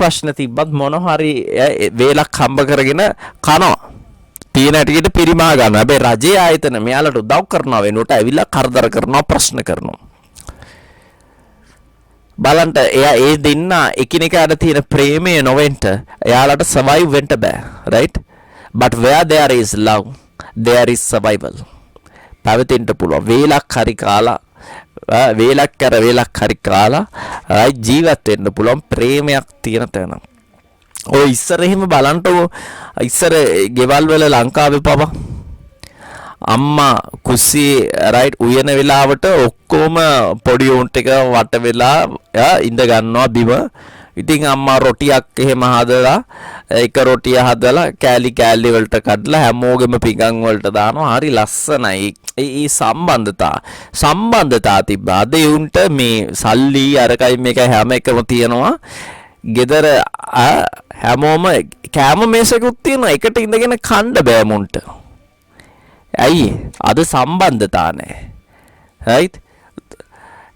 ප්‍රශ්න තිබ්බත් මොන හරි වේලක් හම්බ කරගෙන කනවා. තියෙන හැටියට පිරිමා ගන්නවා. හැබැයි රජයේ ආයතන මෙයාලට උදව් කරනවා වෙනුවට ඇවිල්ලා කරදර කරනවා ප්‍රශ්න කරනවා. බලන්න එයා ඒ දෙන්න එකිනෙකාට තියෙන ප්‍රේමය නොවෙන්න එයාලට survive වෙන්න බෑ. right? But where there is love there is survival. පැවතෙන්න පුළුවන්. වේලක් හරි කාලා වේලක් හරි කාලා ජීවත් වෙන්න පුළුවන් ප්‍රේමයක් තියෙන තැන. ඔය ඉස්සර එහෙම බලන්නකෝ ඉස්සර ගෙවල් වල ලංකාවේ පවා අම්මා කුස්සියේ රයිට් උයන වෙලාවට ඔක්කොම පොඩි උන් ටික වට වෙලා ඉඳ ගන්නවා බිම. ඉතින් අම්මා රොටියක් එහෙම හදලා එක රොටිය හදලා කෑලි වලට කඩලා හැමෝගෙම පිඟන් වලට දානවා. හරි ලස්සනයි. ඒ සම්බන්ධතා තිබ්බා. අද උන්ට මේ සල්ලි අරකයි මේකයි හැම එකම තියෙනවා. ගෙදර හැමෝම කෑම මේසෙකුත් තියෙනවා. එකට ඉඳගෙන කන්න බෑ මුන්ට. ඇයි? අද සම්බන්ධතා නැහැ. right?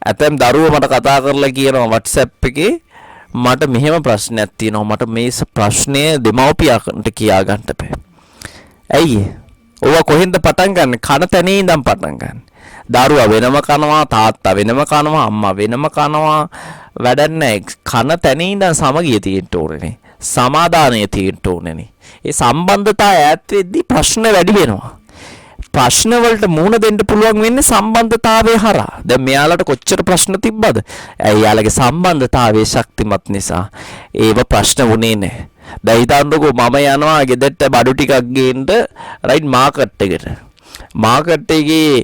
ඇතැම් දරුවෝ මට කතා කරලා කියනවා WhatsApp එකේ මට මෙහෙම ප්‍රශ්නයක් තියෙනවා. මට මේ ප්‍රශ්නය දෙමව්පියන්ට කියා ගන්න බෑ. ඇයි? ඕවා කොහෙන්ද පටන් ගන්න? කන තැනේ ඉඳන් පටන් ගන්න. දරුවා වෙනම කනවා, තාත්තා වෙනම කනවා, අම්මා වෙනම කනවා. වැඩක් නැහැ. කන තැනේ ඉඳන් සමගිය තියෙන්න ඕනේ. සමාදානය තියෙන්න ඕනේ. ඒ සම්බන්ධතාවය ඈත් වෙද්දී ප්‍රශ්න වැඩි වෙනවා. ප්‍රශ්න වලට මුහුණ දෙන්න පුළුවන් වෙන්නේ සම්බන්ධතාවය හරහා. දැන් මෙයාලට කොච්චර ප්‍රශ්න තිබ්බද? එයාලගේ සම්බන්ධතාවයේ ශක්තිමත් නිසා ඒව ප්‍රශ්න වුණේ නැහැ. දැන් හිතන්නකෝ මම යනවා ගෙදරට බඩු ටිකක් ගේන්න රයිට් මාකට් එකට. මාකට් එකේ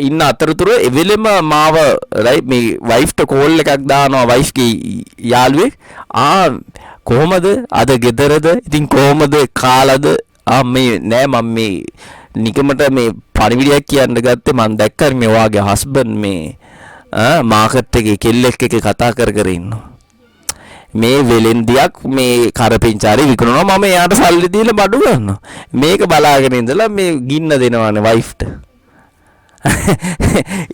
ඉන්න අතරතුර එවෙලෙම මාව රයිට් මේ වයිෆ්ට කෝල් එකක් දානවා වයිෆ්ගේ යාළුවෙක්. කොහමද අද ගෙදරද? ඉතින් කොහමද කාලද? මේ නෑ මම මේ නිකමට මේ පරිවිඩයක් කියන්න ගත්තේ මම දැක්කා මේ වාගේ හස්බන්ඩ් මේ මාකට් එකේ කෙල්ලෙක් එක්ක කතා කර ඉන්නවා. මේ වෙලෙන්දියක් මේ කරපිංචාරි විකුණනවා මම එයාට සල්ලි දීලා බඩු ගන්නවා. මේක බලාගෙන ඉඳලා මේ ගින්න දෙනවානේ වයිෆ්ට.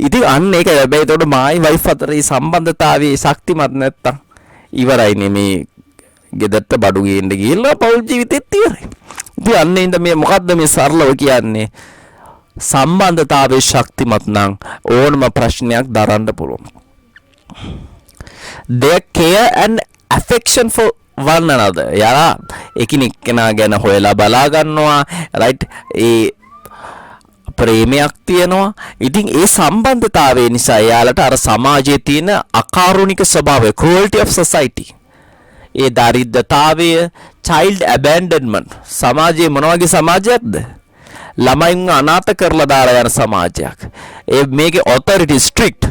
ඉතින් අන්න ඒක හැබැයි ඒතකොට මායි වයිෆ් අතර මේ සම්බන්ධතාවයේ ශක්තිමත් නැත්තම් ඉවරයිනේ මේ ගෙදරට බඩු ගේන්න ගිහලා පෞල් ජීවිතෙත් ඉවරයි. ඉතින් අන්න ඉඳ මේ මොකද්ද මේ සරලව කියන්නේ සම්බන්ධතාවයේ ශක්තිමත් නම් ඕනම ප්‍රශ්නයක් දරන්න පුළුවන්. Their care and affection for one another. යාලා එකිනෙකා ගැන හොයලා බලා ගන්නවා. right? ඒ ප්‍රේමයක් තියෙනවා. ඉතින් ඒ සම්බන්ධතාවය නිසා යාලට අර සමාජයේ තියෙන අකාරුණික ස්වභාවය cruelty of society A දරිද්‍රතාවය child abandonment සමාජයේ මොන වගේ සමාජයක්ද? ළමයින් අනාථ කරලා දාලා යන සමාජයක්. ඒ මේකේ authority strict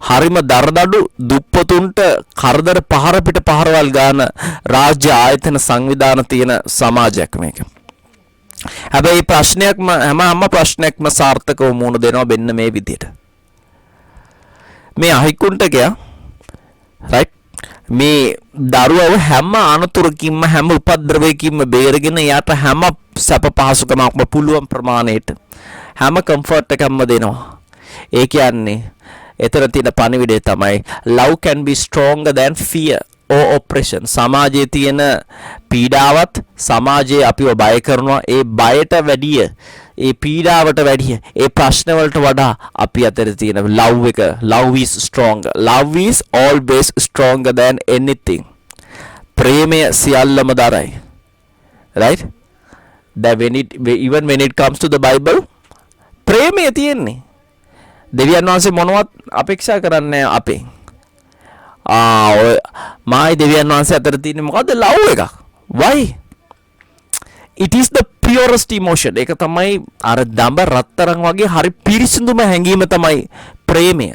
හරිම දරදඬු දුප්පතුන්ට කරදර පහර පිට පහරවල් ගන්න රාජ්‍ය ආයතන සංවිධාන තියෙන සමාජයක් මේක. හැබැයි ප්‍රශ්නයක්ම හැම ප්‍රශ්නයක්ම සාර්ථකව මුහුණ දෙනවා මෙන්න මේ විදිහට. මේ අහිකුන්ටකයා right මේ දරුවව හැම අනතුරකින්ම හැම උපද්‍රවයකින්ම බේරගෙන යාට හැම සැප පහසුකමක්ම පුළුවන් ප්‍රමාණයට හැම කම්ෆර්ට් එකක්ම දෙනවා. ඒ කියන්නේ එතන තියෙන පණිවිඩය තමයි love can be stronger than fear or oppression. සමාජයේ තියෙන පීඩාවත් සමාජයේ අපිව බය කරනවා. ඒ බයට වැඩිය ඒ පීඩාවට වැඩිය ඒ ප්‍රශ්න වලට වඩා අපි අතර තියෙන love is stronger. Love is always stronger than anything. ප්‍රේමය සියල්ලම දරයි. right? that even when it comes to the Bible ප්‍රේමය තියෙන්නේ. දෙවියන් වහන්සේ මොනවත් අපේක්ෂා කරන්නේ අපේ. මායි දෙවියන් වහන්සේ අතර තියෙන්නේ මොකද්ද? love එකක්. why? it is the purest emotion. ඒක තමයි අර දඹ රත්තරන් වගේ හරි පිරිසිදුම හැඟීම තමයි ප්‍රේමය.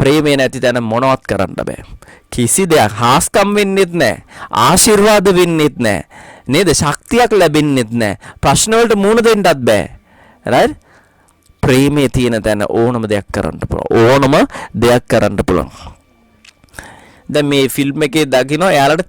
ප්‍රේමය නැති තැන මොනවත් කරන්න බෑ. කිසි දෙයක් හාස්කම් වෙන්නෙත් නැහැ. ආශිර්වාද වෙන්නෙත් නැහැ. නේද? ශක්තියක් ලැබෙන්නෙත් නැහැ. ප්‍රශ්න වලට මුහුණ දෙන්නත් බෑ. right? ප්‍රේමයේ තියෙන තැන ඕනම දෙයක් කරන්න පුළුවන්. දැන් මේ ෆිල්ම් එකේ දකින්න එයාලට